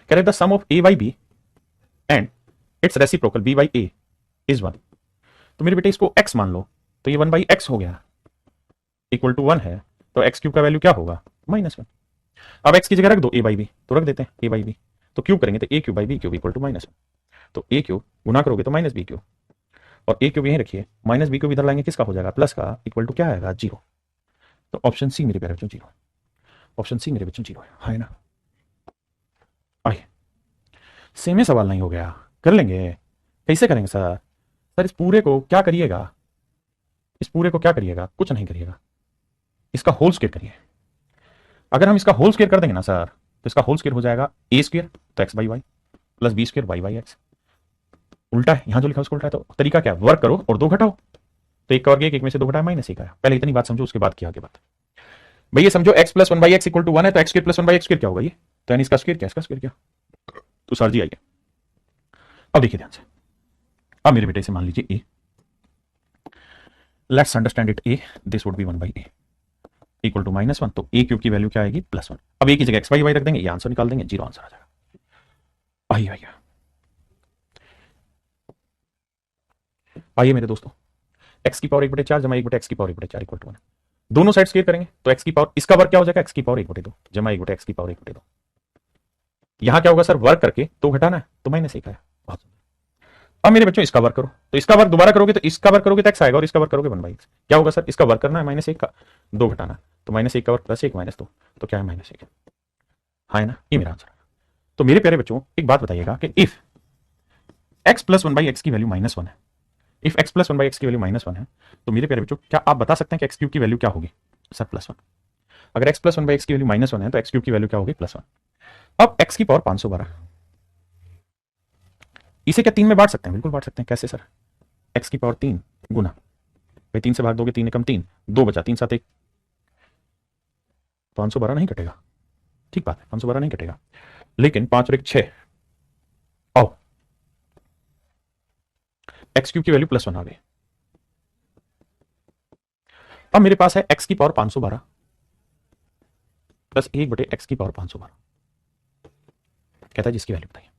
कह रहे the sum of a by b and it's reciprocal b by a is 1। तो मेरे बेटे इसको x मान लो, तो ये 1 बाई एक्स हो गया, इक्वल टू 1 है, तो एक्स क्यूब का वैल्यू क्या होगा -1। अब x की जगह रख दो a बाई बी, तो रख देते हैं a बाई बी, तो क्यूब करेंगे तो a cube by b cube equal to -1। तो a क्यूब गुना करोगे तो माइनस बी क्यूब, और a क्यूब यहीं रखिए, माइनस बी क्यूब इधर लाएंगे किसका हो जाएगा, प्लस का, इक्वल टू क्या आएगा 0। तो ऑप्शन सी मेरे प्यारे बच्चों 0, ऑप्शन सी मेरे बच्चों 0 है ना। आइए सेम ही सवाल नहीं हो गया, कर लेंगे, कैसे करेंगे सर? सर इस पूरे को क्या करिएगा, इस पूरे को क्या करिएगा, कुछ नहीं करिएगा, इसका होल स्क्वायर करिए। अगर हम इसका होल स्क्वायर कर देंगे ना सर, तो इसका होल स्क्वायर हो जाएगा ए स्क्वायर तो x by y plus b square y by x. उल्टा है, यहां जो लिखा उसको उल्टा है, तो तरीका क्या, वर्क करो और 2 घटाओ, तो 1 का वर्ग 1, 1 में से 2 घटाया -1 आया। पहले इतनी बात समझो, उसके बाद की आगे बात। भैया समझो x plus 1 by x equal to 1 है, तो x square plus 1 by x square क्या होगा ये, तो यानी इसका स्क्वायर क्या, इसका स्क्वायर क्या। तो सर जी आइए अब देखिए ध्यान से, अब मेरे बेटे से मान लीजिए a, let's understand it a, this would be 1 by a equal to -1, तो a क्यूब की वैल्यू क्या आएगी +1। अब a की जगह x बाई वाई रख देंगे, ये आंसर निकाल देंगे, 0 आंसर आ जाएगा। आइए आइए आइए मेरे दोस्तों, x की पावर 1/4 जमा 1/x की पावर 1/4 इक्वल टू 1। दोनों साइड स्क्वायर करेंगे तो x की पावर, इसका वर्ग क्या हो जाएगा, x की पावर 1/2 जमा 1/x की पावर 1/2। यहां क्या होगा सर, वर्ग करके 2 घटाना है, तो -1 आया। बहुत अब मेरे बच्चों इसका वर्ग करो, तो इसका वर्ग दोबारा करोगे तो इसका वर्ग करोगे तो x आएगा, और इसका वर्ग करोगे 1/x। क्या होगा सर, इसका वर्ग करना है -1 का, 2 घटाना, तो -1 का वर्ग +1 -2, तो क्या है -1। हाँ है ना, ये मेरा आंसर है। तो मेरे प्यारे बच्चों एक बात बताइएगा कि इफ x प्लस 1/x की वैल्यू -1 है, इफ x प्लस 1/x की वैल्यू -1 है, तो मेरे प्यारे बच्चों क्या आप बता सकते हैं कि x क्यूब की वैल्यू क्या होगी सर, +1। अगर x प्लस 1/x की वैल्यू -1 है तो x क्यूब की वैल्यू क्या होगी +1। अब x की पावर 512, इसे क्या 3 में बांट सकते हैं, बिल्कुल बांट सकते हैं। कैसे सर, x की पावर 3 गुना, भाई 3 से भाग दोगे 3 एकम 3, 2 बचा, 3 7 1, 512 नहीं कटेगा, ठीक बात है 512 नहीं कटेगा, लेकिन 5 और 1 6, आओ x क्यूब की वैल्यू +1 आ गई। अब मेरे पास है x की पावर 512 प्लस 1/x की पावर 512, कहता है जिसकी वैल्यू बताइए।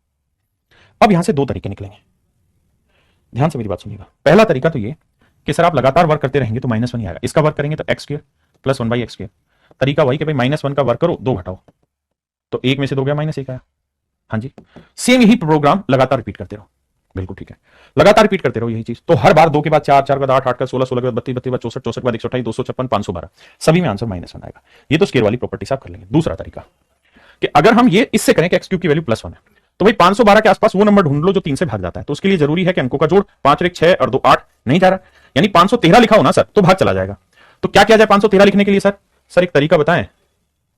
अब यहां से 2 तरीके निकलेंगे, ध्यान से मेरी बात सुनिएगा। पहला तरीका तो ये कि सर आप लगातार वर्क करते रहेंगे तो -1 ही आएगा, इसका वर्क करेंगे तो x square plus 1/x square. तरीका वही कि भाई -1 का वर्क करो, 2 घटाओ, तो 1 में से 2 गया, -1 आया। हाँ जी, सेम यही प्रोग्राम लगातार रिपीट करते रहो, बिल्कुल ठीक है, लगातार रिपीट करते रहो यही चीज। तो हर बार 2 के बाद 4, 4 के बाद 8, 8 का 16, 16 के बाद 32, 32 के बाद 64, 64 के बाद 128, 256, 512, सभी में आंसर -1 आएगा। ये तो स्क्वायर वाली प्रॉपर्टी से आप कर लेंगे। दूसरा तरीका कि अगर हम ये इससे करें कि x क्यूब की वैल्यू +1 है, तो भाई 512 के आसपास वो नंबर ढूंढ लो जो 3 से भाग जाता है, तो उसके लिए जरूरी है कि अंकों का जोड़, 5 और 1 6 और 2 8 नहीं जा रहा, यानी 513 लिखा हो ना सर तो भाग चला जाएगा। तो क्या किया जाए 513 लिखने के लिए सर एक तरीका बताएं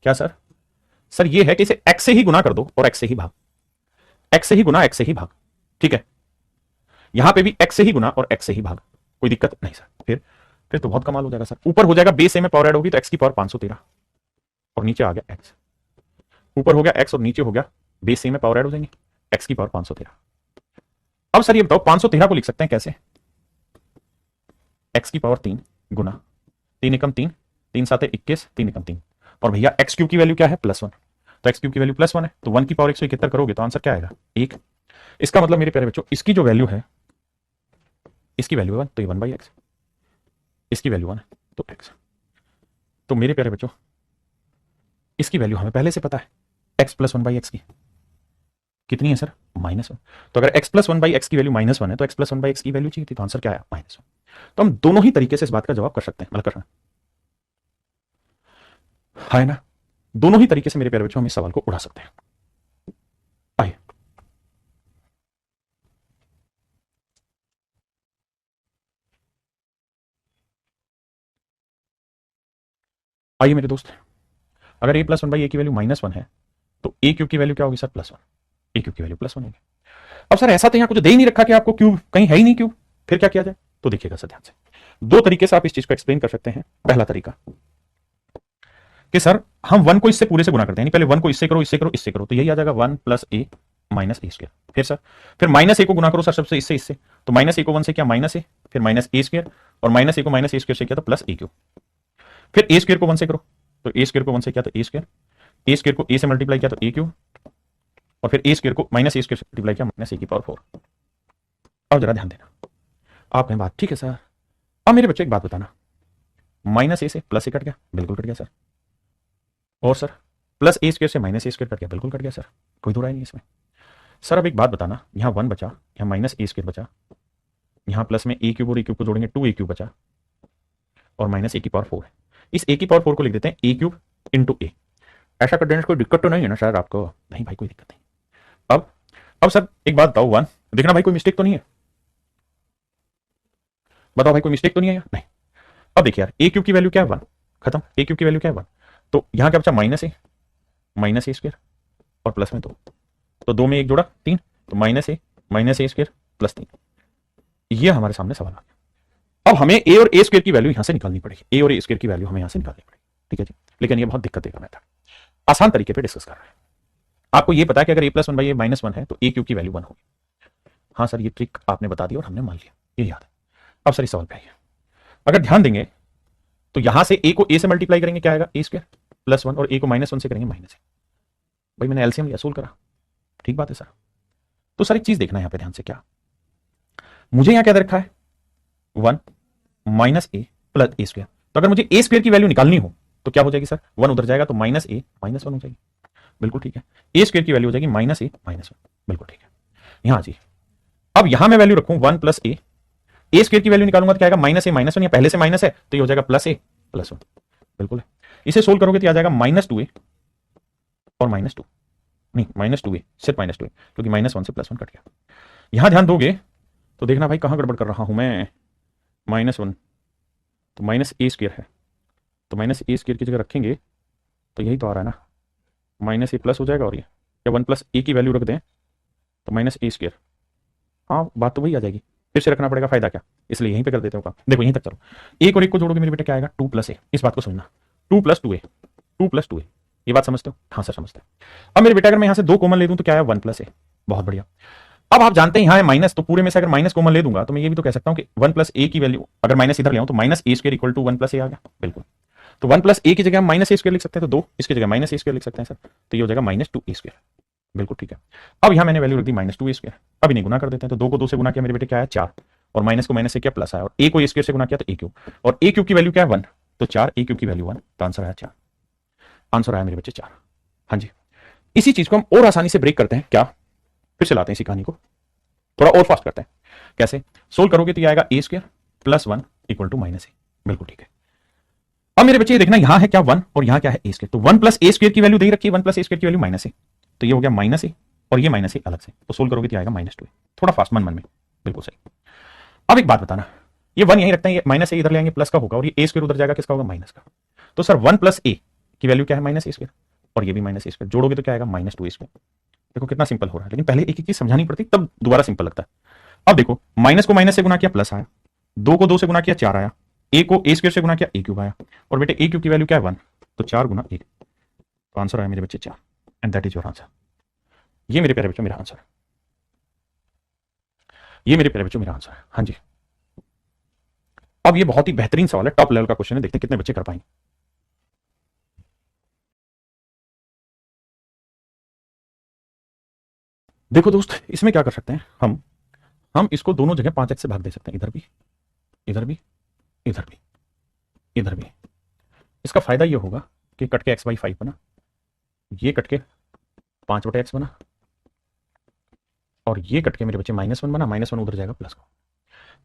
क्या सर? सर ये है कि इसे x से ही गुना कर दो और x से ही भाग, x से ही गुना x से ही भाग, ठीक है। यहां पे भी x से ही गुना और x से ही भाग, कोई दिक्कत नहीं सर। फिर तो बहुत कमाल हो जाएगा सर। ऊपर हो जाएगा बेस ए में पावर ऐड होगी तो x की पावर 513 और नीचे आ गया x, ऊपर हो गया x और नीचे हो गया बेस ए में पावर ऐड हो जाएंगे, x की पावर 513। अब सर ये बताओ 513 को लिख सकते हैं कैसे, x की पावर 3 गुना 3 एकम 3, 3 7 21, 3 एकम 3, और भैया x क्यूब की वैल्यू क्या है +1, तो x क्यूब की वैल्यू +1 है, तो 1 की पावर 171 करोगे तो आंसर क्या आएगा 1। इसका मतलब मेरे प्यारे बच्चों इसकी जो वैल्यू है, इसकी वैल्यू 1, तो ये 1/x, इसकी वैल्यू 1 तो x। तो मेरे प्यारे बच्चों इसकी वैल्यू हमें पहले से पता है, x प्लस 1/x की कितनी है सर -1। तो अगर x प्लस 1/x की वैल्यू -1 है तो x प्लस 1/x की वैल्यू चाहिए थी, तो आंसर क्या आया -1। तो हम दोनों ही तरीके से इस बात का जवाब कर सकते हैं, मतलब है ना, दोनों ही तरीके से मेरे प्यारे बच्चों हम इस सवाल को उड़ा सकते हैं। आइए आइए मेरे दोस्त, अगर a प्लस 1/a की वैल्यू -1 है तो a क्यूब की वैल्यू क्या होगी सर +1, a क्यूब की वैल्यू +1 होगी। अब सर ऐसा तो यहां कुछ दे ही नहीं रखा कि आपको क्यूब कहीं है ही नहीं क्यूब, फिर क्या किया जाए, तो देखिएगा सर ध्यान से, 2 तरीके से आप इस चीज को एक्सप्लेन कर सकते हैं। पहला तरीका कि सर हम 1 को इससे पूरे से गुना करते हैं, पहले 1 को इससे करो, इससे करो, इससे करो, तो यही आ जाएगा 1 + a - a स्क्वायर। फिर सर फिर -a को गुना करो सर सबसे इससे, तो -a को 1 से किया -a, फिर -a स्क्वायर, और -a को -a स्क्वायर से किया तो +a क्यूब। फिर a स्क्वायर को 1 से करो, तो a स्क्वायर को 1 से किया तो a स्क्वायर, a स्क्वायर को a से मल्टीप्लाई किया तो a क्यूब, और फिर ए स्क्वायर को माइनस ए स्क्वायर से मल्टीप्लाई किया, माइनस ए की पावर 4। अब जरा ध्यान देना, आप कहें बात ठीक है सर, अब मेरे बच्चे एक बात बताना, माइनस ए से प्लस ए कट गया, बिल्कुल कट गया सर। और सर प्लस ए स्क्वायर से माइनस ए स्क्वायर कट गया, बिल्कुल कट गया सर, कोई दो राय नहीं इसमें। सर अब एक बात बताना, यहाँ 1 बचा, यहाँ माइनस ए स्क्वायर बचा, यहाँ प्लस में ए क्यूब और ए क्यूब को जोड़ेंगे 2 ए क्यूब बचा, और माइनस ए की पावर 4 है। इस ए की पावर 4 को लिख देते हैं ए क्यूब इंटू ए। ऐसा कर देने से कोई दिक्कत तो नहीं है ना सर आपको? नहीं भाई कोई दिक्कत नहीं। अब सर एक बात बताओ, 1 देखना भाई कोई मिस्टेक तो नहीं है, बताओ भाई कोई मिस्टेक तो नहीं है? नहीं। अब देखिए यार, ए क्यूब की वैल्यू क्या है 1, खत्म। ए क्यूब की वैल्यू क्या है 1, तो यहाँ क्या बचा माइनस ए स्क्वायर और प्लस में 2, तो 2 में 1 जोड़ा 3, तो माइनस ए स्क्वायर प्लस 3। ये हमारे सामने सवाल आ गया। अब हमें ए और ए स्क्वायर की वैल्यू यहां से निकालनी पड़ेगी, ए और ए स्क्वायर की वैल्यू हमें यहां से निकालनी पड़ेगी, ठीक है जी। लेकिन ये बहुत दिक्कत देगा मेथड, आसान तरीके पे डिस्कस कर रहे हैं। आपको ये पता है कि अगर ए प्लस 1 बाई ए माइनस 1 है तो ए क्यूब की वैल्यू 1 होगी। हाँ सर ये ट्रिक आपने बता दी और हमने मान लिया, ये याद है। अब सर इस सवाल पे आइए, अगर ध्यान देंगे तो यहां से ए को ए से मल्टीप्लाई करेंगे, क्या आएगा ए स्क्वायर प्लस 1, और ए को माइनस 1 से करेंगे माइनस ए। भाई मैंने एलसीएम लिया, सोल्व करा, ठीक बात है सर। तो सर एक चीज देखना है यहाँ पे ध्यान से, क्या मुझे यहाँ क्या दे रखा है 1 माइनस ए प्लस ए स्क्वायर, तो अगर मुझे ए स्क्वायर की वैल्यू निकालनी हो तो क्या हो जाएगी सर, 1 उधर जाएगा तो माइनस ए माइनस 1 हो जाएगी, बिल्कुल ठीक है। ए स्क्वायर की वैल्यू हो जाएगी माइनस ए माइनस 1, बिल्कुल ठीक है। यहां जी, अब यहां मैं वैल्यू रखूं 1 प्लस ए स्क्वायर की वैल्यू निकालूंगा तो क्या आएगा माइनस ए माइनस 1, या पहले से माइनस है तो ये हो जाएगा प्लस ए प्लस 1, बिल्कुल है। इसे सोल्व करोगे तो आ जाएगा माइनस 2 ए और माइनस 2, नहीं माइनस 2 ए, सिर्फ माइनस 2 ए, क्योंकि माइनस 1 से प्लस 1 कट गया। यहां ध्यान दोगे तो देखना भाई कहां गड़बड़ कर रहा हूं मैं, माइनस 1 तो माइनस ए स्क्वायर है, तो माइनस ए स्क्वायर की जगह रखेंगे तो यही तो आ रहा है ना, माइनस ए प्लस हो जाएगा, और ये या 1 प्लस ए की वैल्यू रख दें तो माइनस ए स्क्वायर, हाँ बात तो वही आ जाएगी, फिर से रखना पड़ेगा, फायदा क्या, इसलिए यहीं पे कर देते हो काम। देखो यहीं तक चलो, एक और एक को जोड़ोगे मेरे बेटे क्या आएगा 2 प्लस ए, इस बात को समझना, 2 प्लस 2 ए, 2 प्लस 2 ए, ये बात समझते हो? हाँ सर समझते हैं। अब मेरे बेटा अगर मैं यहां से 2 कॉमन ले दूं तो क्या है 1 प्लस ए, बहुत बढ़िया। अब आप जानते हैं यहां है माइनस, तो पूरे में से अगर माइनस कॉमन ले दूंगा तो मैं ये भी तो कह सकता हूं कि 1 प्लस ए की वैल्यू अगर माइनस इधर ले आऊं तो minus a square equal to 1 plus a आ गया, बिल्कुल। तो 1 प्लस ए की जगह हम माइनस ए स्क्वायर लिख सकते हैं, तो 2 इसकी जगह माइनस ए स्क्वायर लिख सकते हैं सर, तो ये हो जाएगा माइनस 2 ए स्क्वायर, बिल्कुल ठीक है। अब यहां मैंने वैल्यू रख दी माइनस 2 ए स्क्वायर, अब इन्हें गुना कर देते हैं, तो 2 को 2 से गुना किया मेरे बेटे क्या है 4, और माइनस को माइनस से किया प्लस आया, और ए को ए स्क्वायर से गुना किया तो ए क्यूब, और ए क्यूब की वैल्यू क्या है 1, तो 4, ए क्यूब की वैल्यू 1, तो आंसर आया 4, आंसर आया मेरे बच्चे 4। हाँ जी, इसी चीज को हम और आसानी से ब्रेक करते हैं, क्या फिर से लाते हैं इसी कहानी को थोड़ा और फास्ट करते हैं, कैसे सोल्व करोगे तो ये आएगा a square plus 1 equal to minus a, बिल्कुल ठीक है। अब मेरे बच्चे ये देखना यहां है क्या 1 और यहां क्या है ए स्क्वायर, तो 1 प्लस ए स्क्वायर की वैल्यू दे रखी है, 1 प्लस ए स्क्वायर की वैल्यू माइनस ए, तो ये हो गया माइनस ए, और ये माइनस ए अलग से, तो सोल्व करोगे तो आएगा माइनस 2, थोड़ा फास्ट मन में, बिल्कुल सही। अब एक बात बताना, ये 1 यहीं रखते हैं, ये माइनस ए इधर ले आएंगे प्लस का होगा, और ये ए स्क्वायर उधर जाएगा किसका होगा माइनस का, तो सर 1 प्लस ए की वैल्यू क्या है माइनस ए स्क्वायर, और ये भी माइनस ए स्क्वायर, जोड़ोगे तो क्या आएगा माइनस 2 ए स्क्वायर। देखो कितना सिंपल हो रहा है, लेकिन पहले एक एक चीज समझानी पड़ती तब दोबारा सिंपल लगता है। अब देखो माइनस को माइनस से गुना किया प्लस आया, 2 को 2 से गुना किया 4 आया, ए को ए स्क्वायर से गुना किया ए क्यूब आया, और बेटे ए क्यूब की वैल्यू क्या है 1, तो 4 गुना 1, तो आंसर आया मेरे बच्चे 4, and that is your answer. ये मेरे प्यारे बच्चों मेरा आंसर है, ये मेरे प्यारे बच्चों मेरा आंसर है। हाँ जी, अब ये बहुत ही बेहतरीन सवाल है, टॉप लेवल का क्वेश्चन है, देखते हैं कितने बच्चे कर पाएंगे। देखो दोस्त, इसमें क्या कर सकते हैं हम इसको दोनों जगह 5x से भाग दे सकते हैं, इधर भी इधर भी इधर भी इधर भी। इसका फायदा ये होगा कि कट के x/5 बना, ये कट के 5/x बना, और ये कट के मेरे बच्चे -1 बना, -1 उधर जाएगा प्लस को।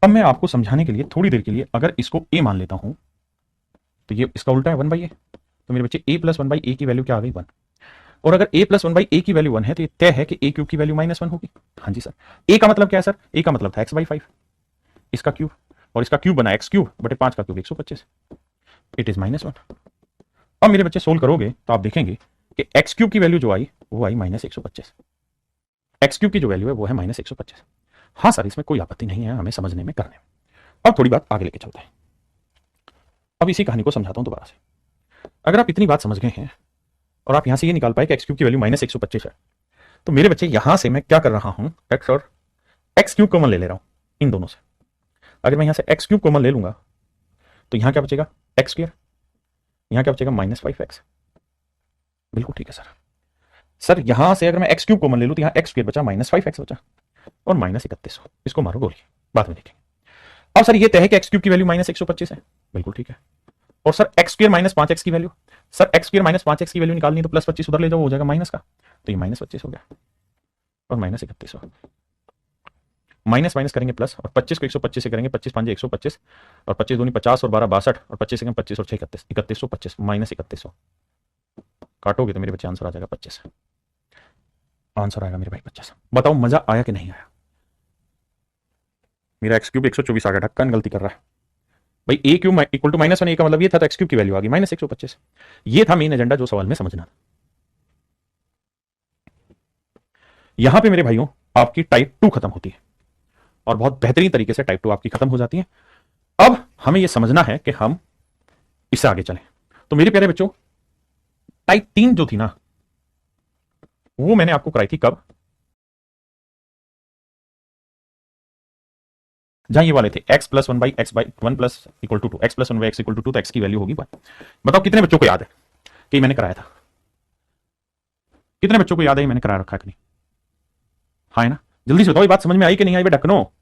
अब मैं आपको समझाने के लिए थोड़ी देर के लिए अगर इसको a मान लेता हूं तो ये इसका उल्टा है 1/a, तो मेरे बच्चे a प्लस 1/a की वैल्यू क्या आ गई 1, और अगर a प्लस 1/a की वैल्यू 1 है तो ये तय है कि a क्यूब की वैल्यू -1 होगी। हाँ जी सर, a का मतलब क्या है सर, a का मतलब था x/5 इसका क्यूब, और इसका क्यूब बना x क्यूब बटे 5 का क्यूब 125, इट इज -1। अब मेरे बच्चे सोल्व करोगे तो आप देखेंगे कि x क्यूब की वैल्यू जो आई वो आई -125, x क्यूब की जो वैल्यू है वो है -125। हाँ सर इसमें कोई आपत्ति नहीं है हमें समझने में करने में। अब थोड़ी बात आगे लेके चलते हैं, अब इसी कहानी को समझाता हूं दोबारा से। अगर आप इतनी बात समझ गए हैं और आप यहां से ये निकाल पाए कि x क्यूब की वैल्यू -125 है, तो मेरे बच्चे यहां से मैं क्या कर रहा हूं, x और x क्यूब कॉमन ले रहा हूं इन दोनों से। अगर मैं यहां से x क्यूब कॉमन ले लूंगा तो यहां क्या बचेगा x स्क्वायर, यहां क्या बचेगा -5x, बिल्कुल ठीक है सर। सर यहां से अगर मैं एक्स क्यूब कॉमन ले लूं तो यहां एक्स स्क्वायर बचा, -5x बचा और -3100, इसको मारो गोली, बाद में देखेंगे। अब सर ये तय है कि एक्स क्यूब की वैल्यू -125 है, बिल्कुल ठीक है। और सर एक्स स्क्वायर -5x की value, sir x square -5x की वैल्यू निकालनी तो +25 उधर ले जाओ, हो जाएगा माइनस का, तो ये -25 हो गया और -3100, माइनस माइनस करेंगे प्लस, और 25 को 125 से करेंगे, 25 5 125 और 25 दूनी 50 और 12 62 और 25 से 25 और 6 31, 3125 -3100 काटोगे तो मेरे बच्चे आंसर आ जाएगा 25, आंसर आएगा मेरे भाई 25। बताओ मजा आया कि नहीं आया? मेरा एक्स क्यूब 124 आ गया, ढक्कन गलती कर रहा है भाई। ए क्यूब इक्वल टू -1, ए का मतलब ये था, तो एक्स क्यूब की वैल्यू आ गई -125। ये था मेन एजेंडा जो सवाल में समझना था। यहां पे मेरे भाइयों आपकी टाइप 2 खत्म होती है और बहुत बेहतरीन तरीके से टाइप 2 आपकी खत्म हो जाती है। अब हमें यह समझना है कि हम इससे आगे चलें। तो मेरे प्यारे बच्चों, टाइप 3 जो थी ना, वो मैंने आपको कराई थी कब? जहां ये वाले थे x + 1/x/1 + equal to 2, x + 1/x = 2, तो x की वैल्यू होगी 1। बताओ कितने बच्चों को याद है कि मैंने कराया था? कितने बच्चों को याद है मैंने करा रखा है कि नहीं? हाँ है ना? जल्दी से बताओ, ये बात समझ में आई कि नहीं आई? ढक्कनो,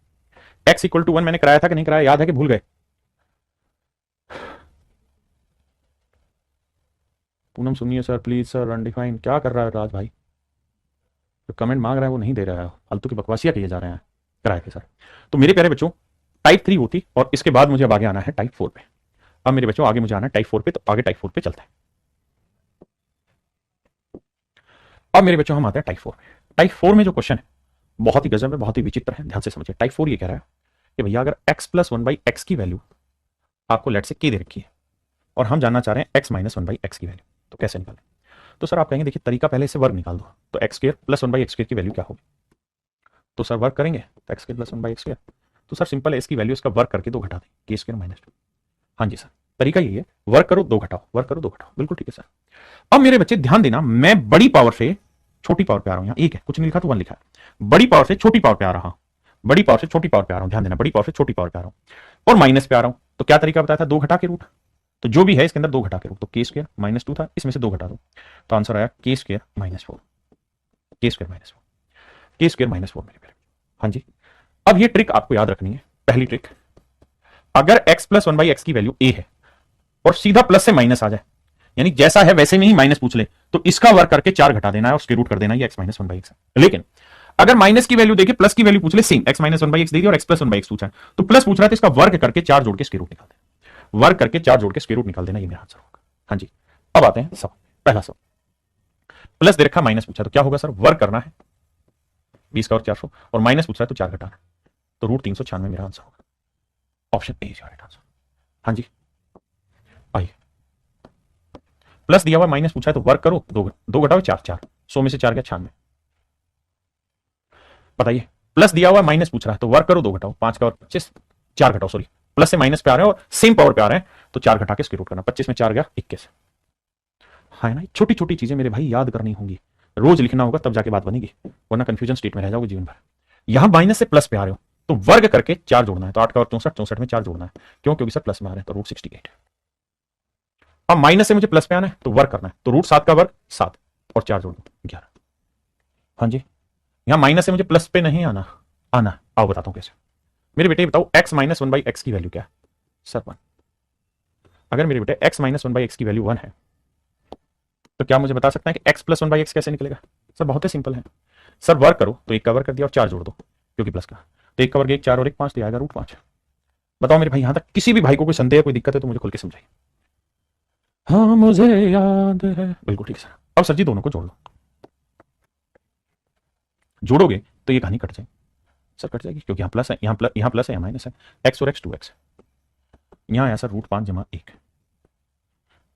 x = 1 मैंने कराया था कि नहीं कराया? याद है कि भूल गए? पूनम सुनिए सर प्लीज सर, अनडिफाइंड क्या कर रहा है राज भाई? जो कमेंट मांग रहा है वो नहीं दे रहा है, फालतू की बकवासियां किए जा रहे हैं कराए के सर। तो मेरे प्यारे बच्चों, टाइप 3 होती और इसके बाद मुझे अब आगे आना है टाइप 4 पे। अब मेरे बच्चों आगे मुझे आना है टाइप 4 पे, तो आगे टाइप 4 पे चलते हैं। अब मेरे बच्चों हम आते हैं टाइप 4 में। टाइप 4 में जो क्वेश्चन है बहुत ही गजब है, बहुत ही विचित्र है, ध्यान से समझिए। टाइप 4 ये कह रहा है कि भैया अगर x + 1/x की वैल्यू आपको लेट से k दे रखी है और हम जानना चाह रहे हैं x - 1/x की वैल्यू, तो कैसे निकालें? तो सर आप कहेंगे देखिए तरीका पहले से वर्ग निकाल दो, तो x² + 1/x² की वैल्यू क्या होगी? तो सर वर्क करेंगे तो x² + 1/x², तो सर सिंपल है, इसकी वैल्यू इसका वर्क करके 2 घटा दें, k² - 2। हाँ जी सर, तरीका यही है, वर्क करो 2 घटाओ, वर्क करो 2 घटाओ, बिल्कुल ठीक है सर। अब मेरे बच्चे ध्यान देना, मैं बड़ी पावर से छोटी पावर पे आ रहा हूं, यहां 1 है, कुछ नहीं लिखा तो 1 लिखा है। बड़ी पावर से छोटी पावर पे आ रहा हूं, बड़ी पावर से छोटी पावर पे आ रहा हूं, ध्यान देना, बड़ी पावर से छोटी पावर पे आ रहा हूं और माइनस पे आ रहा हूं। तो क्या तरीका बताया था? 2 घटा के रूट, तो जो भी है इसके अंदर 2 घटा के रूट, तो k² - 2 था, इसमें से 2 घटा दो, तो आंसर आया k² - 4, k² - 4, k² - 4 मेरे प्यारे। हाँ जी, अब ये ट्रिक आपको याद रखनी है। पहली ट्रिक, अगर x + 1/x की वैल्यू a है और सीधा प्लस से माइनस आ जाए, यानी जैसा है वैसे में ही माइनस पूछ ले, तो इसका वर्क करके 4 घटा देना है और उसके रूट कर देना है, ये x - 1/x है। लेकिन अगर माइनस की वैल्यू देके प्लस की वैल्यू पूछ ले, सेम x - 1/x दे दी और x + 1/x पूछा है, तो प्लस पूछ रहा है तो इसका वर्क करके 4 जोड़ के इसके रूट निकाल देना, वर्क करके 4 जोड़ के इसके रूट निकाल देना, ये मेरा आंसर होगा। हाँ जी, अब आते हैं सब। पहला सब, प्लस दे रखा, माइनस पूछा, तो क्या होगा सर? वर्क करना है 20 का और 400, और माइनस पूछ रहा है तो 4 घटाना, तो √396 मेरा आंसर होगा। Option A is right answer. हाँ जी, आइए, प्लस दिया हुआ, माइनस पूछा है तो वर्क करो, 2 घटाओ 4, 4 100 में से 4 गया 96। बताइए, प्लस दिया हुआ माइनस पूछ रहा है तो वर्क करो, 2 घटाओ, 5 का और 25, 4 घटाओ, सॉरी प्लस से माइनस पे आ रहे हैं और सेम पावर पे आ रहे हैं, तो 4 घटा के इसके रूट करना, 25 में 4 गया 21। हाँ ना, छोटी छोटी चीजें मेरे भाई याद करनी होंगी, रोज लिखना होगा तब जाके बात बनेगी, वरना कंफ्यूजन स्टेट में रह जाओगे जीवन भर। यहां माइनस से प्लस पे आ रहे हो तो वर्ग करके 4 जोड़ना है, तो 8 का और 64, 64 में 4 जोड़ना है, क्यों? क्योंकि सर प्लस में आ रहे हैं, तो √68। अब माइनस से मुझे प्लस पे आना है तो वर्ग करना है, तो √7 का वर्ग 7 और 4 जोड़ दो 11। हाँ जी, यहां माइनस से मुझे प्लस पे नहीं आना, आना आओ बताता हूं कैसे। मेरे बेटे बताओ x - 1/x की वैल्यू क्या है? सर 1। अगर मेरे बेटे x - 1/x की वैल्यू 1 है, तो क्या मुझे बता सकता है कि x + 1/x कैसे निकलेगा? सर बहुत ही सिंपल है, सर वर्क करो तो 1 का वर्ग कर दिया और 4 जोड़ दो, क्योंकि प्लस का, तो 1 का वर्ग 1, 4 और 1 5, तो आएगा √5। बताओ मेरे भाई, यहां तक किसी भी भाई को कोई संदेह, कोई दिक्कत है तो मुझे खुल के समझाइए। हाँ मुझे याद है, बिल्कुल ठीक है सर। अब सर जी दोनों को जोड़ लो, जोड़ोगे तो ये कहानी कट जाएगी। सर कट जाएगी क्योंकि यहाँ प्लस है, यहाँ प्लस है, यहाँ माइनस है, x और x 2x, यहाँ आया सर √5 = 1।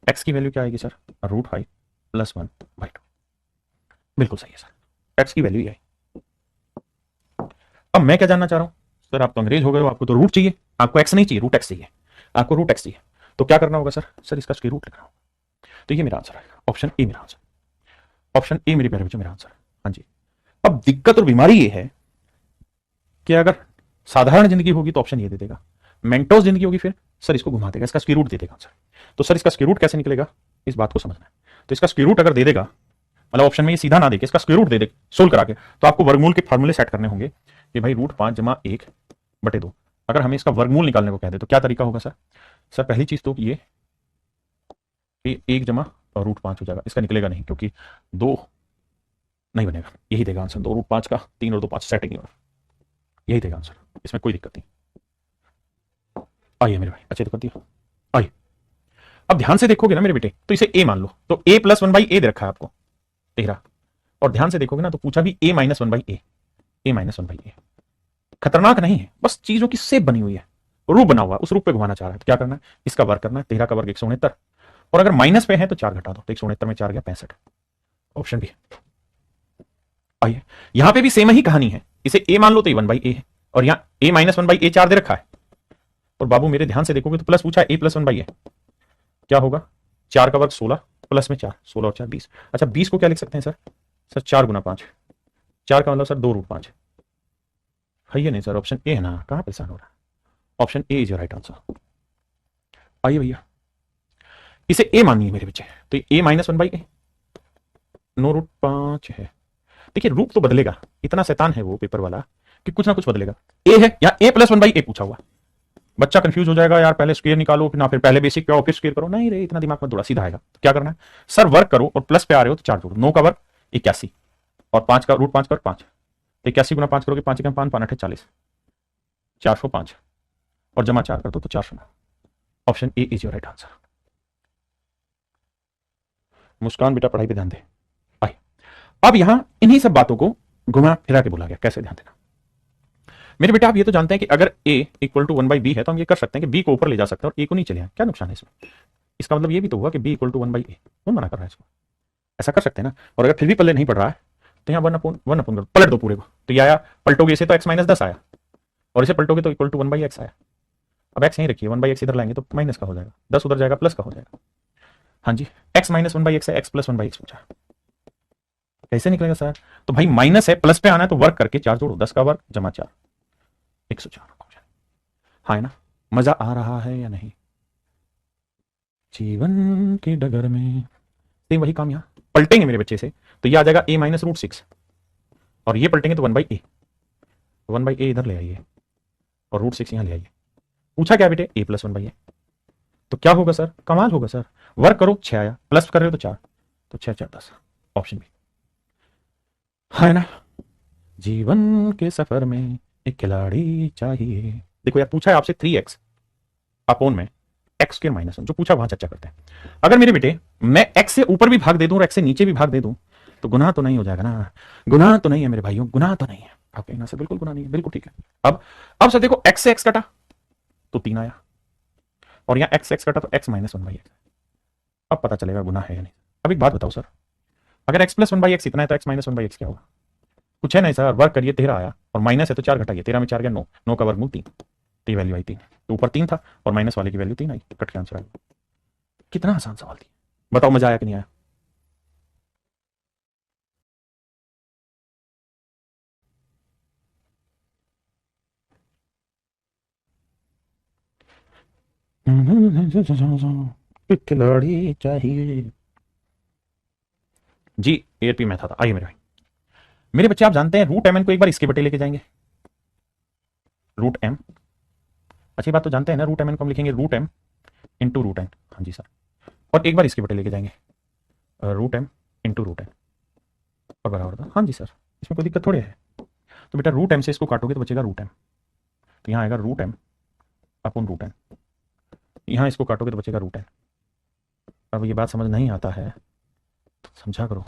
x की वैल्यू क्या आएगी सर? √5 + 1/2, बिल्कुल सही है सर, x की वैल्यू ये आई। अब मैं क्या जानना चाह रहा हूँ? सर आप तो अंग्रेज हो गए हो, आपको तो रूट चाहिए, आपको x नहीं चाहिए, √x चाहिए, आपको √x चाहिए, तो क्या करना होगा सर? सर इसका स्क्वायर रूट लिखना होगा, तो ये मेरा आंसर आएगा, ऑप्शन ए मेरा आंसर, ऑप्शन ए मेरे प्यारे बच्चों मेरा आंसर। हाँ जी, अब दिक्कत और बीमारी ये है कि अगर साधारण जिंदगी होगी तो ऑप्शन ये दे देगा, मेंटोस जिंदगी होगी फिर सर इसको घुमा देगा, इसका स्क्वायर रूट दे देगा आंसर। तो सर इसका स्क्वायर रूट कैसे निकलेगा, इस बात को समझना है। तो इसका स्क्वायर रूट अगर दे देगा, मतलब ऑप्शन में ये सीधा ना देके इसका स्क्वायर रूट दे दे सोल्व करा के, तो आपको वर्गमूल के फॉर्मूले सेट करने होंगे कि भाई √5 = 1/2। अगर हमें इसका वर्गमूल निकालने को कह दे तो क्या तरीका होगा सर? सर पहली चीज तो ये 1 जमा और √5 हो जाएगा, इसका निकलेगा नहीं क्योंकि 2 नहीं बनेगा, यही देगा आंसर। 2√5 का 3 और 2 5 सेटिंग नहीं होगा, यही देगा आंसर, इसमें कोई दिक्कत नहीं। आइए मेरे भाई, अच्छे तो कर दिया। आइए अब ध्यान से देखोगे ना मेरे बेटे, तो इसे a मान लो, तो a + 1/a दे रखा है आपको 13, और ध्यान से देखोगे ना तो पूछा भी a - 1/a, a - 1/a। खतरनाक नहीं है, बस चीजों की शेप बनी हुई है, रूप बना हुआ, उस रूप पे घुमाना चाह रहा है। तो क्या करना है, इसका वर्ग करना है। 13 का वर्ग 169, और अगर माइनस पे है तो 4 घटा दो, तो 169 में 4 गया 65, ऑप्शन बी। आइए यहां पे भी सेम ही कहानी है, इसे a मान लो तो 1/a है, और यहां a - 1/a 4 दे रखा है, और बाबू मेरे ध्यान से देखोगे तो प्लस पूछा है a + 1/a, क्या होगा 4 का वर्ग 16 प्लस में 4, 16 और 4 20। अच्छा 20 को क्या लिख सकते हैं सर? सर 4 × 5, 4 का मतलब सर 2√5 है ये नहीं सर, ऑप्शन ए है ना, कहां परेशान हो रहा है, option A is right answer. आइए भैया इसे ए मानिए मेरे बच्चे, तो a - 1/a 9√5 है। देखिए रूप तो बदलेगा, इतना शैतान है वो पेपर वाला कि कुछ ना कुछ बदलेगा। ए है या a + 1/a पूछा हुआ, बच्चा कंफ्यूज हो जाएगा, यार पहले स्क्वायर निकालो फिर ना, फिर पहले बेसिक पे आओ फिर स्क्वायर करो, नहीं रे इतना दिमाग मत दौड़ा, सीधा आएगा। तो क्या करना है सर, वर्क करो और प्लस पे आ रहे हो तो 4 जोड़ो, 9 का वर्ग 81 और 5 का √5 का 5, तो 81 × 5 करोगे, 5 × 5 5 × 40, 405 और जमा 4 कर दो तो 409, option A is your right answer. Muskan बेटा पढ़ाई पे ध्यान दे। आइए अब यहां इन्हीं सब बातों को घुमा फिरा के बोला गया, कैसे ध्यान देना मेरे बेटा। आप ये तो जानते हैं कि अगर a = 1/b है तो हम ये कर सकते हैं कि b को ऊपर ले जा सकते हैं और a को नीचे ले आए, क्या नुकसान है इसमें? इसका मतलब ये भी तो हुआ कि b = 1/a, कौन मना कर रहा है इसको? ऐसा कर सकते हैं ना। और अगर फिर भी पल्ले नहीं पड़ रहा है तो यहाँ 1/1 पलट दो पूरे को, तो ये आया, पलटोगे इसे तो x - 10 आया, और इसे पलटोगे तो = 1/x आया। अब x यहीं रखिए, 1/x इधर लाएंगे तो माइनस का हो जाएगा, 10 उधर जाएगा प्लस का हो जाएगा। हाँ जी x - 1/x है, x + 1/x पूछा, कैसे निकलेगा सर? तो भाई माइनस है, प्लस पे आना है तो वर्क करके 4 जोड़ो, 10 का वर्ग जमा 4 104। हाँ है ना, मजा आ रहा है या नहीं? जीवन के डगर में सेम वही काम, यहाँ पलटेंगे मेरे बच्चे से तो ये आ जाएगा a - √6, और ये पलटेंगे तो 1/a, 1/a इधर ले आइए और √6 यहाँ ले आइए। पूछा क्या बेटे, a + 1/a, तो क्या होगा सर? कमाल होगा सर, वर्क करो 6 आया, प्लस कर रहे हो तो 4, तो 6 4 10, ऑप्शन बी। है ना, जीवन के सफर में एक खिलाड़ी चाहिए। देखो यार पूछा है आपसे 3x अपोन में x² - 1, जो पूछा वहां चर्चा करते हैं। अगर मेरे बेटे मैं x से ऊपर भी भाग दे दूं और x से नीचे भी भाग दे दूं तो गुनाह तो नहीं हो जाएगा ना? गुनाह तो नहीं है मेरे भाइयों, गुनाह तो नहीं है। आप कहना सर बिल्कुल गुनाह नहीं है, बिल्कुल ठीक है। अब सर देखो x से x कटा तो 3 आया, और यहाँ x से x कटा तो x - 1/x, अब पता चलेगा गुनाह है या नहीं। अब एक बात बताओ सर, अगर x + 1/x इतना है तो x - 1/x क्या होगा? कुछ है नहीं सर, वर्क करिए 13 आया, और माइनस है तो 4 घटाइए, 13 में 4 गया 9, 9 का वर्गमूल 3, तो ये वैल्यू आई 3, तो ऊपर 3 था और माइनस वाले की वैल्यू 3 आई, कट के आंसर आया। कितना आसान सवाल दिया, बताओ मजा आया कि नहीं आया? खिलाड़ी चाहिए जी, एआरपी में था। आइए मेरे भाई, मेरे बच्चे आप जानते हैं √mn को एक बार इसके बटे लेके जाएंगे, √m, अच्छी बात तो जानते हैं ना, √mn को हम लिखेंगे √m × √n, हाँ जी सर, और एक बार इसके बटे लेके जाएंगे √m × √n, और बराबर था, हाँ जी सर, इसमें कोई दिक्कत थोड़ी है। तो बेटा √m से इसको काटोगे तो बचेगा √m, तो यहाँ आएगा √m अपोन √n, यहाँ इसको काटोगे तो बचेगा √n। अब ये बात समझ नहीं आता है तो समझा करो,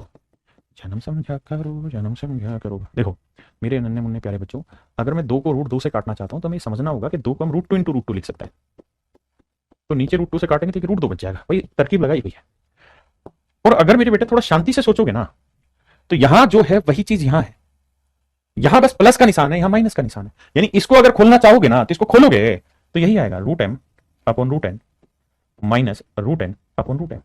जन्म समझा करो, जन्म समझा करो। देखो मेरे नन्हे मुन्ने प्यारे बच्चों, अगर मैं 2 को √2 से काटना चाहता हूं तो हमें समझना होगा कि 2 को हम √2 × √2 लिख सकते हैं, तो नीचे √2 से काटेंगे तो √2 बच जाएगा, भाई तरकीब लगाई गई है। और अगर मेरे बेटे थोड़ा शांति से सोचोगे ना तो यहां जो है वही चीज यहां है, यहां बस प्लस का निशान है, यहां माइनस का निशान है, यानी इसको अगर खोलना चाहोगे ना तो इसको खोलोगे तो यही आएगा √m upon √n minus √n upon √m।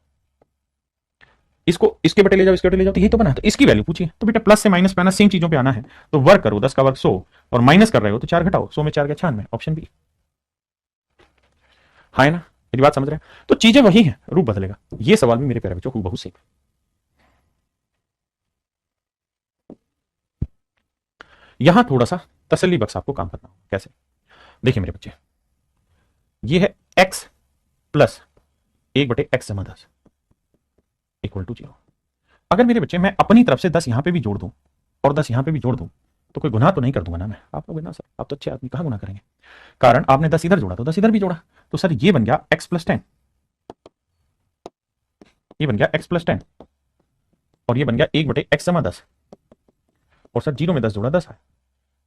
इसको इसके बटे ले जाओ, इसके बटे ले जाओ, तो यही तो बना, तो इसकी वैल्यू पूछिए। तो बेटा प्लस से माइनस पे आना, सेम चीजों पे आना है, तो वर्क करो, 10 का वर्ग 100, और माइनस कर रहे हो तो 4 घटाओ, 100 में 4 गया 96, ऑप्शन बी। हाँ है ना, मेरी बात समझ रहे हैं? तो चीजें वही हैं, रूप बदलेगा। ये सवाल भी मेरे प्यारे बच्चों हूबहू सेम। यहां थोड़ा सा तसल्ली बख्श आपको काम करना होगा। कैसे? देखिए मेरे बच्चे, ये है x plus 1/x-10 equal to 0। अगर मेरे बच्चे मैं अपनी तरफ से 10 यहां पे भी जोड़ दूं और 10 यहां पे भी जोड़ दूं तो कोई गुनाह तो नहीं कर दूंगा ना मैं? आप लोग ना सर, आप तो अच्छे आदमी, कहां गुनाह करेंगे? कारण आपने 10 इधर जोड़ा तो 10 इधर भी जोड़ा, तो सर ये बन गया x प्लस 10, ये बन गया x प्लस 10 और ये बन गया 1/x-10 और सर 0 में 10 जोड़ा 10 है।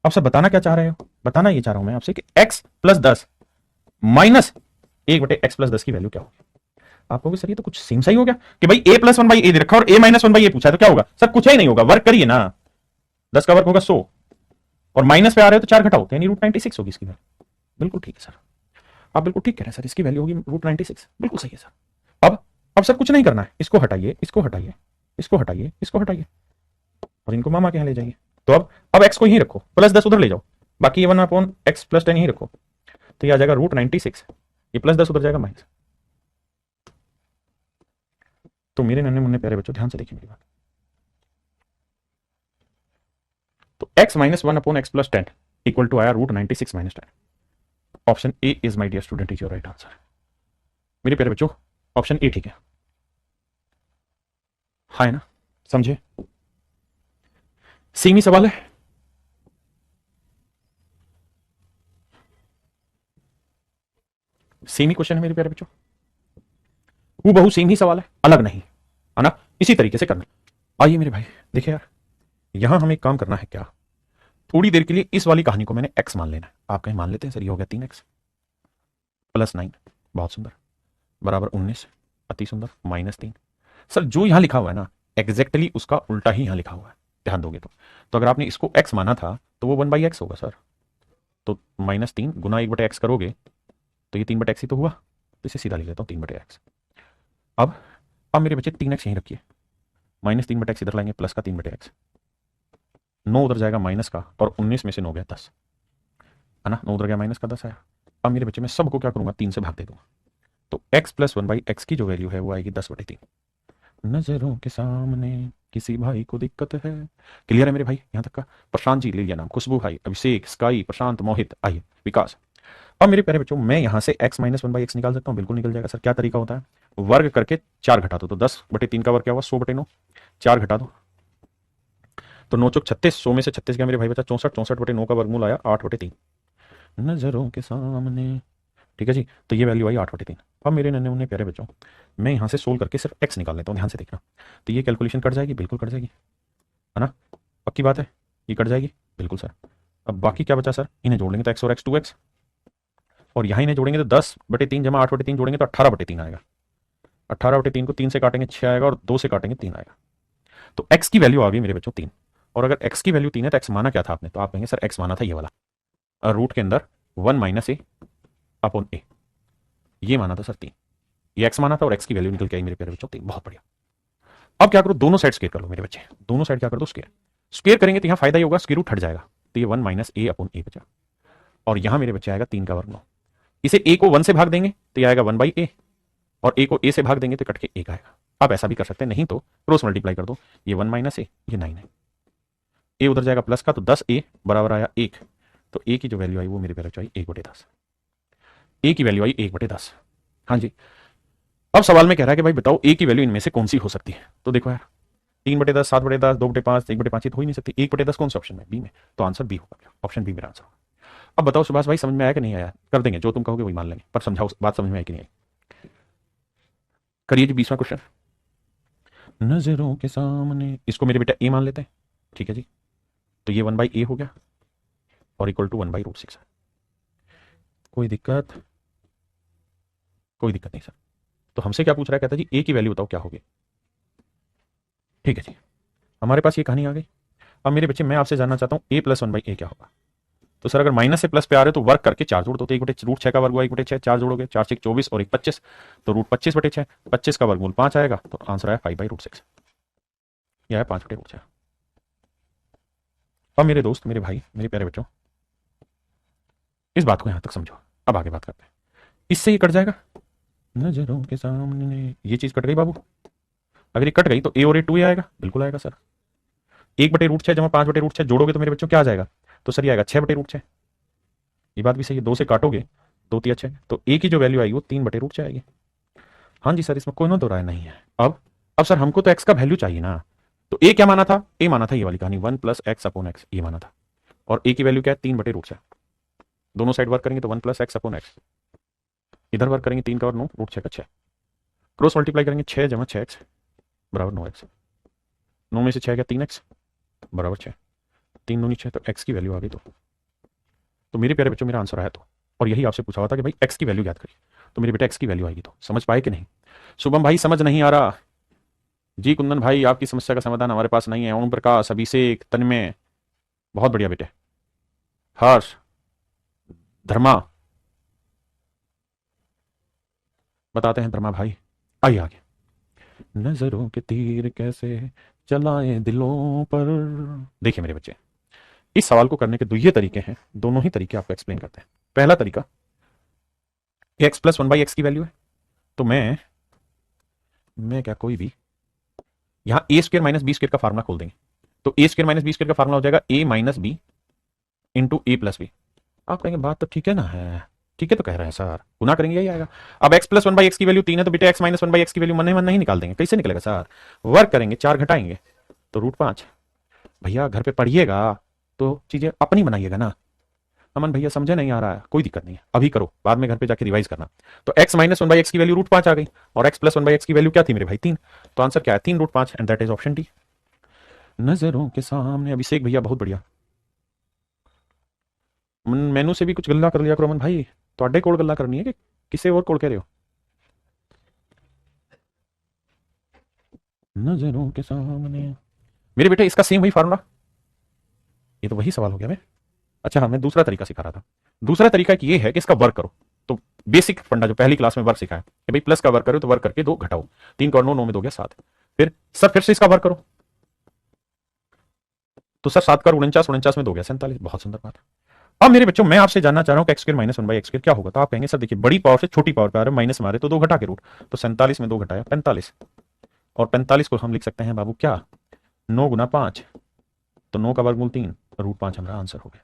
अब सर बताना क्या चाह रहे हो? बताना ये चाह रहा हूं मैं आपसे कि x प्लस 10 माइनस 1/x+10 की वैल्यू क्या होगी? आप कहोगे सर ये तो कुछ सेम सा ही हो गया कि भाई a प्लस 1/a दे रखा और a माइनस 1/a पूछा है, तो क्या होगा? सर कुछ ही नहीं होगा, वर्क करिए ना। 10 का वर्क होगा 100 और माइनस पे आ रहे हो तो 4 घटाओ, यानी √96 होगी इसकी वैल्यू। बिल्कुल ठीक है सर, आप बिल्कुल ठीक कह रहे हैं सर, इसकी वैल्यू होगी √96, बिल्कुल सही है सर। अब सर कुछ नहीं करना है, इसको हटाइए, इसको हटाइए, इसको हटाइए, इसको हटाइए और इनको मामा के यहां ले जाइए। तो अब x को यहीं रखो, प्लस 10 उधर ले जाओ, बाकी ये 1/x+10 यहीं रखो, तो ये आ जाएगा √96, ये प्लस 10 उधर जाएगा माइनस। तो मेरे नन्हे मुन्ने प्यारे बच्चों ध्यान से देखिए मेरी बात। तो x minus 1/x+10 equal to आया √96 minus 10। Option A is my dear student is your right answer. मेरे प्यारे बच्चों ऑप्शन ए ठीक है, हाँ है ना? समझे? सेम ही सवाल है, सेम ही क्वेश्चन है मेरे प्यारे बच्चों, वो बहु सेम ही सवाल है, अलग नहीं है ना? इसी तरीके से करना। आइए मेरे भाई देखिए यार, यहां हमें काम करना है क्या, थोड़ी देर के लिए इस वाली कहानी को मैंने x मान लेना है। आप कहीं मान लेते हैं सर ये हो गया 3x प्लस 9, बहुत सुंदर, बराबर 19, अति सुंदर, -3। सर जो यहां लिखा हुआ है ना एग्जैक्टली उसका उल्टा ही यहां लिखा हुआ है, ध्यान दोगे तो अगर आपने इसको x माना था तो वो 1/x होगा सर, तो -3 गुना 1/x करोगे तो ये 3/x ही तो हुआ, तो इसे सीधा लिख लेता हूं 3/x। अब मेरे बच्चे 3x यहीं रखिए, -3/x इधर लाएंगे, प्लस का 3/x, 9 उधर जाएगा माइनस का और 19 में से 9 गया 10, है ना? 9 उधर गया माइनस का 10 आया। अब मेरे बच्चे मैं सबको क्या करूंगा, 3 से भाग दे दूंगा, तो x प्लस 1/x की जो वैल्यू है वो आएगी 10/3। नजरों के सामने किसी भाई को दिक्कत है। क्लियर है मेरे भाई यहां तक का? प्रशांत जी ले लिया नाम, खुशबू भाई, अभिषेक, स्काई, प्रशांत, मोहित, आइए विकास। अब मेरे प्यारे बच्चों मैं यहां से x माइनस 1/x निकाल सकता हूं, बिल्कुल निकल जाएगा। सर क्या तरीका होता है? वर्ग करके 4 घटा दो, तो 10/3 का वर्ग क्या हुआ, 100/9, 4 घटा दो तो 9 चौक 36, 100 में से 36 गया मेरे भाई बचा 64, 64/9 का वर्गमूल आया 8/3, नजरों के सामने। ठीक है जी, तो ये वैल्यू आई 8/3। अब मेरे नन्हे मुन्ने प्यारे बच्चों मैं यहां से सोल्व करके सिर्फ x निकाल लेता हूं, ध्यान से देखना। तो ये कैलकुलेशन कट जाएगी, बिल्कुल कट जाएगी, है ना? पक्की बात है, ये कट जाएगी बिल्कुल सर। अब बाकी क्या बचा सर, इन्हें जोड़ लेंगे तो x और x 2x, और यहां इन्हें जोड़ेंगे तो 10/3 जमा 8/3 जोड़ेंगे तो 18/3 आएगा। 18/3 को 3 से काटेंगे 6 आएगा और 2 से काटेंगे 3 आएगा। तो x की वैल्यू आ गई मेरे बच्चों 3, और अगर x की वैल्यू 3 है तो x माना क्या था आपने? तो आप कहेंगे सर x माना था ये वाला, रूट के अंदर 1 - a/a, ये माना था सर 3, ये x माना था और x की वैल्यू निकल के आई मेरे प्यारे बच्चों 3। बहुत बढ़िया। अब क्या करो, दोनों साइड स्क्वायर कर लो मेरे बच्चे, दोनों साइड क्या कर दो स्क्वायर। स्क्वायर करेंगे तो यहां फायदा ही होगा, स्क्वायर रूट हट जाएगा, तो ये 1 - a/a बचा, और यहां मेरे बच्चे आएगा 3 का वर्ग 9। इसे a को 1 से भाग देंगे तो ये आएगा 1/a, और a को a से भाग देंगे तो कट के 1 आएगा। आप ऐसा भी कर सकते हैं, नहीं तो क्रॉस मल्टीप्लाई कर दो, ये 1 - a, ये 9 है, a उधर जाएगा प्लस का, तो 10a बराबर आया 1, तो a की जो वैल्यू आई वो मेरे प्यारे बच्चों आई 1/10, a की वैल्यू आई 1/10। हाँ जी, अब सवाल में कह रहा है कि भाई बताओ a की वैल्यू इनमें से कौन सी हो सकती है? तो देखो यार 3/10, 7/10, 2/5, 1/5 तो हो ही नहीं सकती, 1/10 कौन सा ऑप्शन में? बी में, तो आंसर बी होगा, क्या ऑप्शन बी मेरा आंसर होगा। अब बताओ सुभाष भाई समझ में आया कि नहीं आया? कर देंगे, जो तुम कहोगे वही मान लेंगे, पर समझाओ बात समझ में आई कि नहीं आई? करिए जी 20वां क्वेश्चन, नजरों के सामने, इसको मेरे बेटा ए मान लेते हैं, ठीक है जी, तो ये 1/a हो गया और इक्वल टू 1/√6 है। कोई दिक्कत? कोई दिक्कत नहीं सर। तो हमसे क्या पूछ रहा है, कहता है जी ए की वैल्यू बताओ क्या होगी। ठीक है जी, हमारे पास ये कहानी आ गई। अब मेरे बच्चे मैं आपसे जानना चाहता हूं a प्लस 1/a क्या होगा। तो सर अगर माइनस से प्लस पे आ रहे हो तो वर्क करके 4 जोड़ दो, तो 1/√6 का वर्ग हुआ 1/6, 4 जोड़ोगे 4 6 24 और 1 25, तो √25/6, 25 का वर्गमूल 5 आएगा, तो आंसर आया 5/√6, यह है 5/√6। अब मेरे दोस्त, मेरे भाई, मेरे प्यारे बच्चों इस बात को यहां तक समझो, अब आगे बात करते हैं। इससे ये कट जाएगा, नजरों के सामने, ये चीज कट गई बाबू। अगर ये कट गई तो a और a 2 आएगा, बिल्कुल आएगा सर। 1/√6 जमा 5/√6 जोड़ोगे तो मेरे बच्चों क्या आ जाएगा, तो सर ये आएगा 6/√6। ये बात भी सही है, 2 से काटोगे 2 तिया 6, तो ए की जो वैल्यू आएगी वो 3/√6 आएगी। हाँ जी सर, इसमें कोई ना दो राय नहीं है। अब सर हमको तो एक्स का वैल्यू चाहिए ना, तो ए क्या माना था, ए माना था ये वाली कहानी 1+x/x, ये माना था। और ए की वैल्यू क्या है, 3/√6। दोनों साइड वर्क करेंगे तो 1+x/x, इधर वर्क करेंगे 3 का और 9 √6 का 6, क्रॉस मल्टीप्लाई करेंगे 6 × 6x बराबर 9x, 9 में से 6 गया 3x बराबर 6, 3 दूनी 6, तो x की वैल्यू आ गई। तो मेरे प्यारे बच्चों मेरा आंसर आया। तो और यही आपसे पूछा हुआ था कि भाई x की वैल्यू याद करिए, तो मेरे बेटा x की वैल्यू आएगी। तो समझ पाए कि नहीं? शुभम भाई समझ नहीं आ रहा जी। कुंदन भाई आपकी समस्या का समाधान हमारे पास नहीं है। ओम प्रकाश, अभिषेक, तन्मय, बहुत बढ़िया बेटे। हर्ष, धर्मा, बताते हैं धर्मा भाई, आइए आगे। नजरों के तीर कैसे चलाए दिलों पर। देखिए मेरे बच्चे, इस सवाल को करने के दो ये तरीके हैं, दोनों ही तरीके आपको एक्सप्लेन करते हैं। पहला तरीका, x+1/x की वैल्यू है, तो मैं क्या कोई भी यहां a² - b² का फार्मूला खोल देंगे, तो a² - b² का फार्मूला हो जाएगा a - b इंटू a+b। आप कहेंगे बात तो ठीक है ना, है ठीक है तो कह रहे हैं सर, गुना करेंगे यही आएगा। अब x+1/x की वैल्यू 3 है, तो बेटे x-1/x की वैल्यू मन मन नहीं निकाल देंगे, कैसे निकलेगा सर? वर्क करेंगे, 4 घटाएंगे तो √5। भैया घर पे पढ़िएगा तो चीजें अपनी बनाइएगा ना। अमन भैया समझे नहीं आ रहा है, कोई दिक्कत नहीं है, अभी करो, बाद में घर पे जाके रिवाइज करना। तो x-1/x की वैल्यू √5 आ गई, और x+1/x की वैल्यू क्या थी मेरे भाई, 3। तो आंसर क्या है, 3√5, and that is option D. नजरों के सामने। अभिषेक भैया बहुत बढ़िया। मेनू से भी कुछ गल्ला कर लिया करो अमन भाई, ਤੁਹਾਡੇ ਕੋਲ गल्ला करनी है कि किसी और कोल कह रहे हो? नजरों के सामने मेरे बेटे, इसका सेम वही फार्मूला, ये तो वही सवाल हो गया। मैं अच्छा हाँ, मैं दूसरा तरीका सिखा रहा था। दूसरा तरीका ये है कि इसका वर्क करो। तो बेसिक फंडा जो पहली क्लास में वर्क सिखाया कि भाई प्लस का वर्क करो, तो वर्क करके 2 घटाओ, 3 का 9, 9 में 2 गया 7। फिर सर फिर से इसका वर्क करो, तो सर 7 का 49, 49 में 2 गया 47। बहुत सुंदर बात। अब मेरे बच्चों मैं आपसे जानना चाह रहा हूं कि x² - 1/x² क्या होगा। तो आप कहेंगे सर देखिए, बड़ी पावर से छोटी पावर पे आ रहे माइनस मारे तो 2 घटा के रूट, तो 47 में 2 घटाया 45, और 45 को हम लिख सकते हैं बाबू क्या, 9 × 5, तो 9 का वर्गमूल 3, √5 हमारा आंसर हो गया।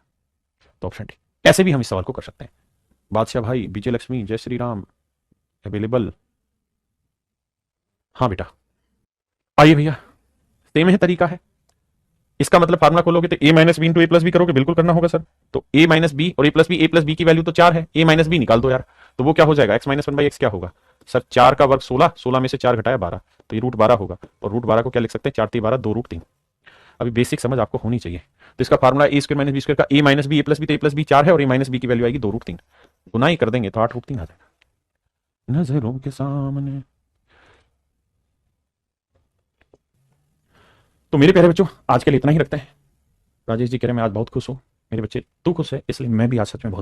तो ऑप्शन डी। ऐसे भी हम इस सवाल को कर सकते हैं। बादशाह भाई, विजय लक्ष्मी, जय श्री राम, अवेलेबल। हाँ बेटा, आइए भैया, सेम है तरीका है। इसका मतलब फार्मूला खोलोगे तो a - b इंटू a+b करोगे, बिल्कुल करना होगा सर। तो a - b और a+b की वैल्यू तो 4 है, a - b निकाल दो यार, तो वो क्या हो जाएगा, x - 1/x क्या होगा सर, 4 का वर्ग 16, 16 में से 4 घटाया 12, तो ये √12 होगा। और √12 को क्या लिख सकते हैं, 4 × 12 2 √3। अभी बेसिक समझ आपको होनी चाहिए। तो इसका फार्मूला a² - b² का a - b a+b, तो a+b 4 है, और a - b की वैल्यू आएगी 2 √3, गुनाई कर देंगे तो 8 √3 आ जाएगा। नजरों के सामने। तो मेरे प्यारे बच्चों, आज के लिए इतना ही रखते हैं। राजेश जी कह रहे हैं मैं आज बहुत खुश हूं। मेरे बच्चे तू खुश है, इसलिए मैं भी आज सच में बहुत